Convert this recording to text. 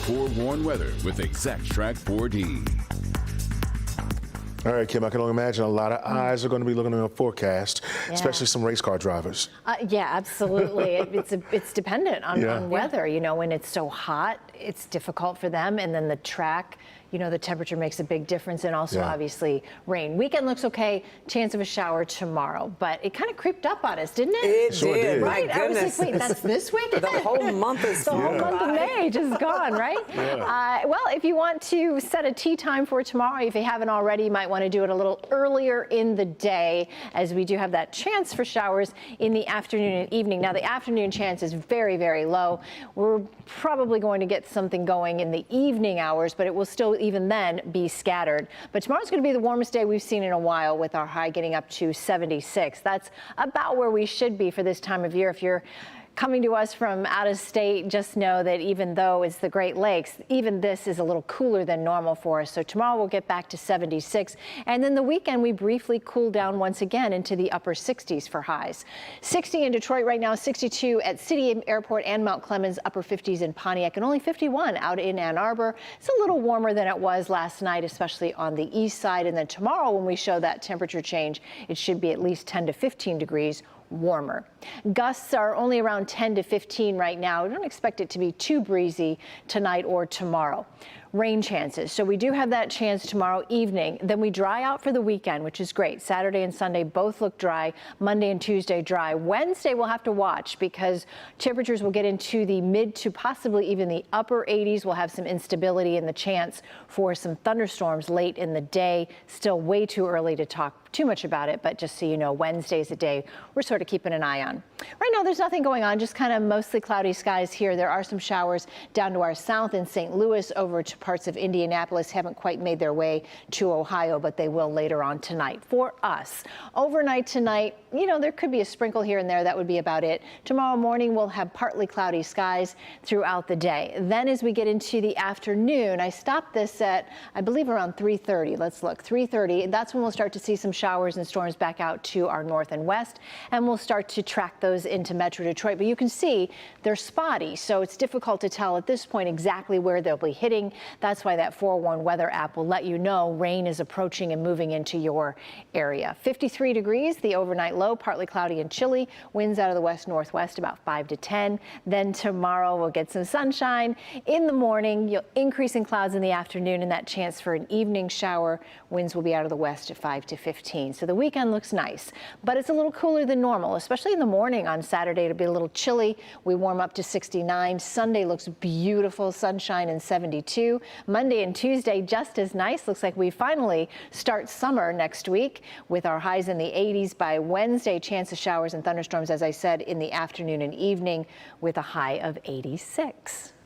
forewarned weather with Exact Track 4D. All right, Kim, I can only imagine a lot of eyes are going to be looking at the forecast, especially some race car drivers. Yeah, absolutely. It's dependent on weather. You know, when it's so hot, it's difficult for them. And then the track, you know, the temperature makes a big difference, and also obviously rain. Weekend looks okay, chance of a shower tomorrow, but it kind of creeped up on us, didn't it? It sure did. Right? My goodness. I was like, wait, that's this weekend? The whole month is The whole month of May just gone, right? Well, if you want to set a tee time for tomorrow, if you haven't already, you might want to do it a little earlier in the day, as we do have that chance for showers in the afternoon and evening. Now, the afternoon chance is very, very low. We're probably going to get something going in the evening hours, but it will still, even then, be scattered. But tomorrow's going to be the warmest day we've seen in a while, with our high getting up to 76. That's about where we should be for this time of year. If you're coming to us from out of state, just know that even though it's the Great Lakes, even this is a little cooler than normal for us. So tomorrow we'll get back to 76. And then the weekend, we briefly cool down once again into the upper 60s for highs. 60 in Detroit right now, 62 at City Airport and Mount Clemens, upper 50s in Pontiac, and only 51 out in Ann Arbor. It's a little warmer than it was last night, especially on the east side. And then tomorrow, when we show that temperature change, it should be at least 10 to 15 degrees warmer. Gusts are only around 10 to 15 right now. We don't expect it to be too breezy tonight or tomorrow. Rain chances. So we do have that chance tomorrow evening. Then we dry out for the weekend, which is great. Saturday and Sunday both look dry. Monday and Tuesday dry. Wednesday we'll have to watch, because temperatures will get into the mid to possibly even the upper 80s. We'll have some instability and the chance for some thunderstorms late in the day. Still way too early to talk too much about it, but just so you know, Wednesday is a day we're sort of keeping an eye on. Right now there's nothing going on, just kind of mostly cloudy skies here. There are some showers down to our south in St. Louis, over to parts of Indianapolis. Haven't quite made their way to Ohio, but they will later on tonight. For us, overnight tonight, you know, there could be a sprinkle here and there. That would be about it. Tomorrow morning we'll have partly cloudy skies throughout the day. Then as we get into the afternoon, I stopped this at, I believe, around 3:30. Let's look, 3:30. That's when we'll start to see some showers and storms back out to our north and west, and we'll start to track those into Metro Detroit. But you can see they're spotty, so it's difficult to tell at this point exactly where they'll be hitting. That's why that forewarned weather app will let you know rain is approaching and moving into your area. 53 degrees, the overnight low, partly cloudy and chilly. Winds out of the west-northwest about 5 to 10. Then tomorrow we'll get some sunshine in the morning. You'll increase in clouds in the afternoon, and that chance for an evening shower. Winds will be out of the west at 5 to 15. So the weekend looks nice, but it's a little cooler than normal, especially in the morning on Saturday. It'll be a little chilly. We warm up to 69. Sunday looks beautiful, sunshine and 72. Monday and Tuesday just as nice. Looks like we finally start summer next week with our highs in the 80s. By Wednesday, chance of showers and thunderstorms, as I said, in the afternoon and evening, with a high of 86.